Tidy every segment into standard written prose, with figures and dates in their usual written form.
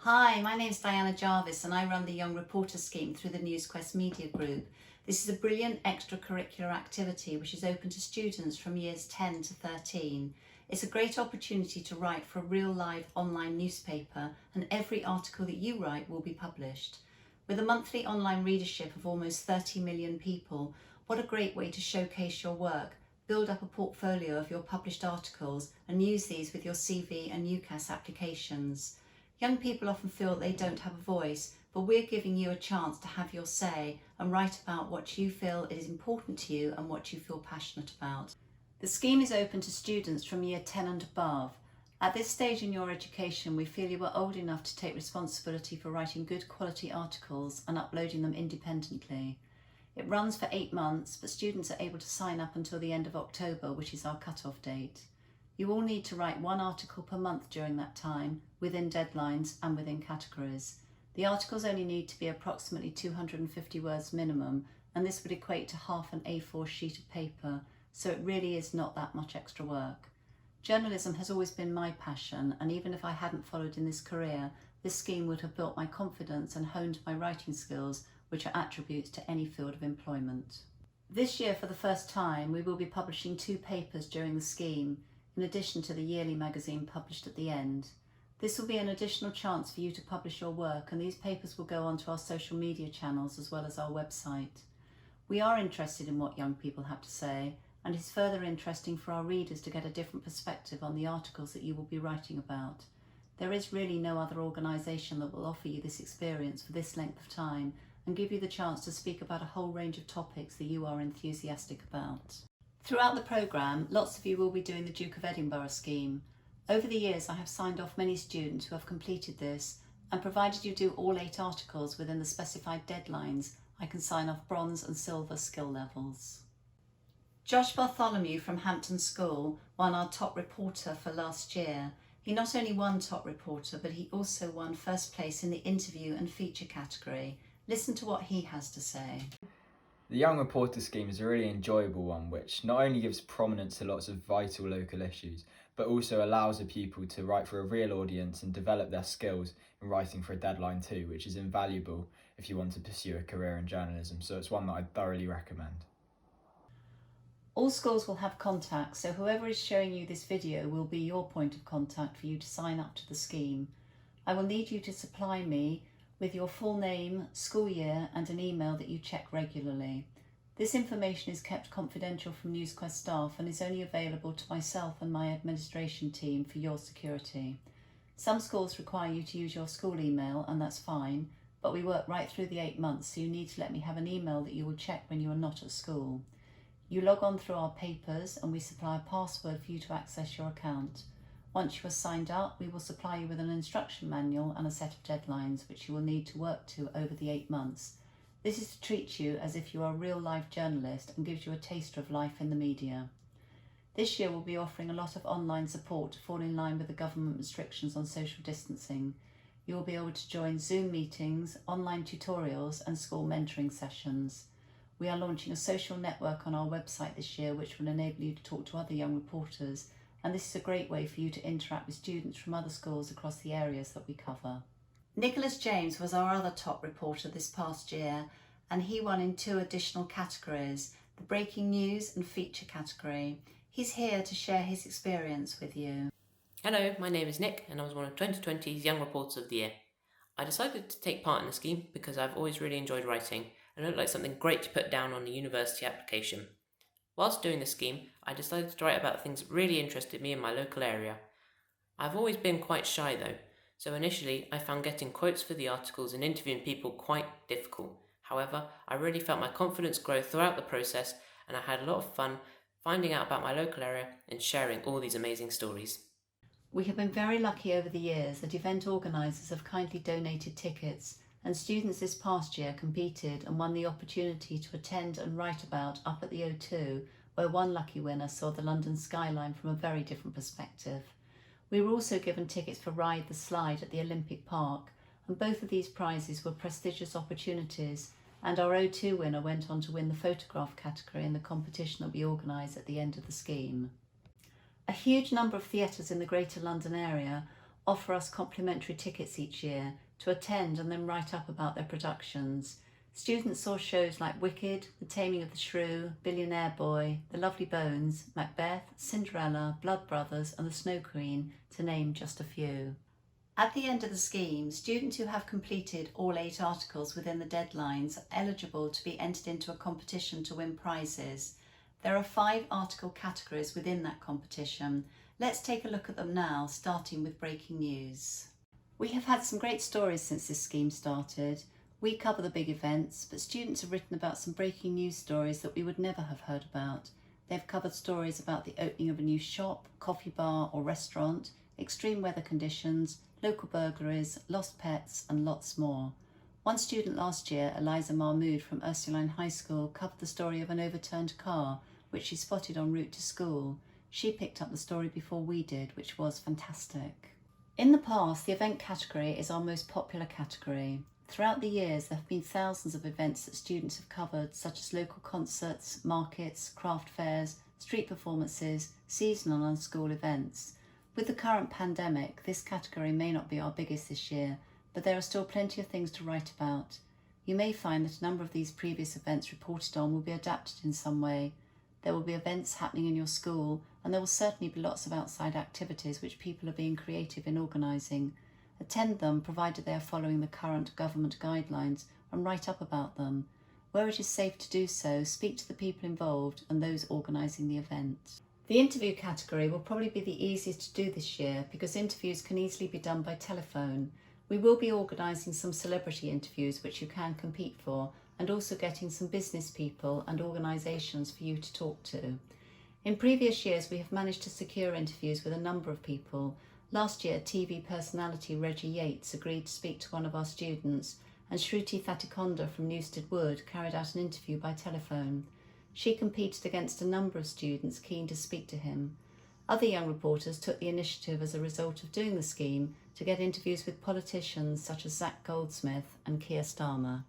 Hi, my name's Diana Jarvis and I run the Young Reporter Scheme through the NewsQuest Media Group. This is a brilliant extracurricular activity which is open to students from years 10 to 13. It's a great opportunity to write for a real live online newspaper, and every article that you write will be published. With a monthly online readership of almost 30 million people, what a great way to showcase your work, build up a portfolio of your published articles and use these with your CV and UCAS applications. Young people often feel they don't have a voice, but we're giving you a chance to have your say and write about what you feel is important to you and what you feel passionate about. The scheme is open to students from year 10 and above. At this stage in your education, we feel you are old enough to take responsibility for writing good quality articles and uploading them independently. It runs for 8 months, but students are able to sign up until the end of October, which is our cut-off date. You will need to write 1 article per month during that time, within deadlines and within categories. The articles only need to be approximately 250 words minimum, and this would equate to half an A4 sheet of paper, so it really is not that much extra work. Journalism has always been my passion, and even if I hadn't followed in this career, this scheme would have built my confidence and honed my writing skills, which are attributes to any field of employment. This year, for the first time, we will be publishing 2 papers during the scheme, in addition to the yearly magazine published at the end. This will be an additional chance for you to publish your work, and these papers will go onto our social media channels as well as our website. We are interested in what young people have to say, and it's further interesting for our readers to get a different perspective on the articles that you will be writing about. There is really no other organisation that will offer you this experience for this length of time and give you the chance to speak about a whole range of topics that you are enthusiastic about. Throughout the programme, lots of you will be doing the Duke of Edinburgh scheme. Over the years, I have signed off many students who have completed this, and provided you do all 8 articles within the specified deadlines, I can sign off bronze and silver skill levels. Josh Bartholomew from Hampton School won our top reporter for last year. He not only won top reporter, but he also won first place in the interview and feature category. Listen to what he has to say. The Young Reporter Scheme is a really enjoyable one, which not only gives prominence to lots of vital local issues, but also allows a pupil to write for a real audience and develop their skills in writing for a deadline too, which is invaluable if you want to pursue a career in journalism, so it's one that I thoroughly recommend. All schools will have contacts, so whoever is showing you this video will be your point of contact for you to sign up to the scheme. I will need you to supply me with your full name, school year and an email that you check regularly. This information is kept confidential from NewsQuest staff and is only available to myself and my administration team for your security. Some schools require you to use your school email, and that's fine, but we work right through the 8 months, so you need to let me have an email that you will check when you are not at school. You log on through our papers and we supply a password for you to access your account. Once you are signed up, we will supply you with an instruction manual and a set of deadlines which you will need to work to over the 8 months. This is to treat you as if you are a real life journalist and gives you a taster of life in the media. This year we'll be offering a lot of online support to fall in line with the government restrictions on social distancing. You will be able to join Zoom meetings, online tutorials and school mentoring sessions. We are launching a social network on our website this year which will enable you to talk to other young reporters, and this is a great way for you to interact with students from other schools across the areas that we cover. Nicholas James was our other top reporter this past year, and he won in 2 additional categories, the breaking news and feature category. He's here to share his experience with you. Hello, my name is Nick and I was one of 2020's Young Reporters of the Year. I decided to take part in the scheme because I've always really enjoyed writing and it looked like something great to put down on a university application. Whilst doing the scheme, I decided to write about things that really interested me in my local area. I've always been quite shy though, so initially I found getting quotes for the articles and interviewing people quite difficult. However, I really felt my confidence grow throughout the process and I had a lot of fun finding out about my local area and sharing all these amazing stories. We have been very lucky over the years that event organisers have kindly donated tickets, and students this past year competed and won the opportunity to attend and write about up at the O2, where one lucky winner saw the London skyline from a very different perspective. We were also given tickets for Ride the Slide at the Olympic Park, and both of these prizes were prestigious opportunities, and our O2 winner went on to win the photograph category in the competition that we organise at the end of the scheme. A huge number of theatres in the Greater London area offer us complimentary tickets each year to attend and then write up about their productions. Students saw shows like Wicked, The Taming of the Shrew, Billionaire Boy, The Lovely Bones, Macbeth, Cinderella, Blood Brothers and The Snow Queen, to name just a few. At the end of the scheme, students who have completed all 8 articles within the deadlines are eligible to be entered into a competition to win prizes. There are 5 article categories within that competition. Let's take a look at them now, starting with breaking news. We have had some great stories since this scheme started. We cover the big events, but students have written about some breaking news stories that we would never have heard about. They've covered stories about the opening of a new shop, coffee bar or restaurant, extreme weather conditions, local burglaries, lost pets and lots more. One student last year, Eliza Mahmood from Ursuline High School, covered the story of an overturned car which she spotted en route to school. She picked up the story before we did, which was fantastic. In the past, the event category is our most popular category. Throughout the years, there have been thousands of events that students have covered, such as local concerts, markets, craft fairs, street performances, seasonal and school events. With the current pandemic, this category may not be our biggest this year, but there are still plenty of things to write about. You may find that a number of these previous events reported on will be adapted in some way. There will be events happening in your school, and there will certainly be lots of outside activities which people are being creative in organising. Attend them provided they are following the current government guidelines and write up about them. Where it is safe to do so, speak to the people involved and those organising the event. The interview category will probably be the easiest to do this year because interviews can easily be done by telephone. We will be organising some celebrity interviews which you can compete for, and also getting some business people and organisations for you to talk to. In previous years we have managed to secure interviews with a number of people. Last year, TV personality Reggie Yates agreed to speak to one of our students, and Shruti Thatikonda from Newstead Wood carried out an interview by telephone. She competed against a number of students keen to speak to him. Other young reporters took the initiative as a result of doing the scheme to get interviews with politicians such as Zach Goldsmith and Keir Starmer.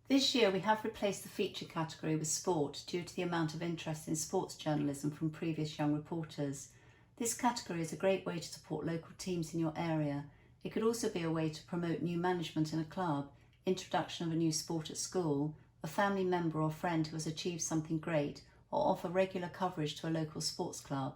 This year we have replaced the feature category with sport due to the amount of interest in sports journalism from previous young reporters. This category is a great way to support local teams in your area. It could also be a way to promote new management in a club, introduction of a new sport at school, a family member or friend who has achieved something great, or offer regular coverage to a local sports club.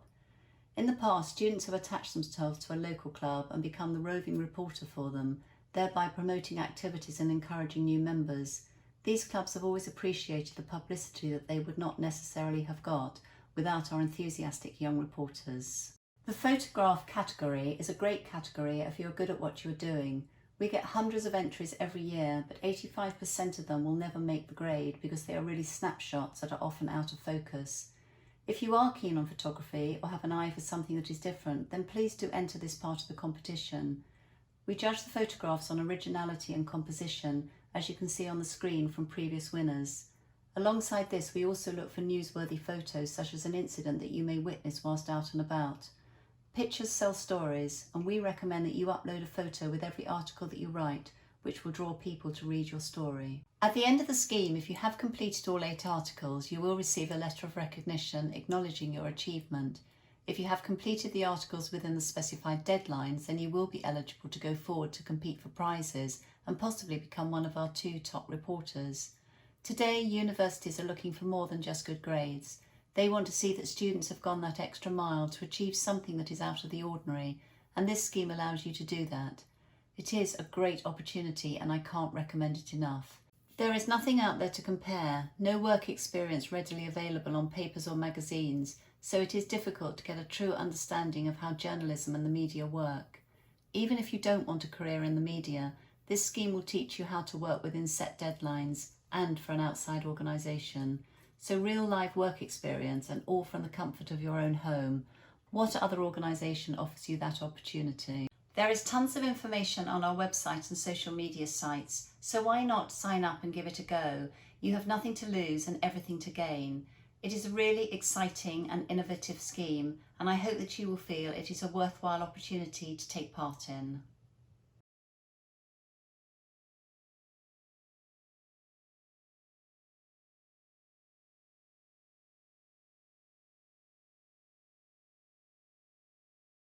In the past, students have attached themselves to a local club and become the roving reporter for them, thereby promoting activities and encouraging new members. These clubs have always appreciated the publicity that they would not necessarily have got without our enthusiastic young reporters. The photograph category is a great category if you're good at what you're doing. We get hundreds of entries every year, but 85% of them will never make the grade because they are really snapshots that are often out of focus. If you are keen on photography or have an eye for something that is different, then please do enter this part of the competition. We judge the photographs on originality and composition, as you can see on the screen from previous winners. Alongside this, we also look for newsworthy photos, such as an incident that you may witness whilst out and about. Pictures sell stories, and we recommend that you upload a photo with every article that you write, which will draw people to read your story. At the end of the scheme, if you have completed all 8 articles, you will receive a letter of recognition acknowledging your achievement. If you have completed the articles within the specified deadlines, then you will be eligible to go forward to compete for prizes and possibly become one of our 2 top reporters. Today, universities are looking for more than just good grades. They want to see that students have gone that extra mile to achieve something that is out of the ordinary, and this scheme allows you to do that. It is a great opportunity and I can't recommend it enough. There is nothing out there to compare, no work experience readily available on papers or magazines, so it is difficult to get a true understanding of how journalism and the media work. Even if you don't want a career in the media, this scheme will teach you how to work within set deadlines and for an outside organisation. So real life work experience and all from the comfort of your own home. What other organisation offers you that opportunity? There is tons of information on our website and social media sites, so why not sign up and give it a go? You have nothing to lose and everything to gain. It is a really exciting and innovative scheme, and I hope that you will feel it is a worthwhile opportunity to take part in.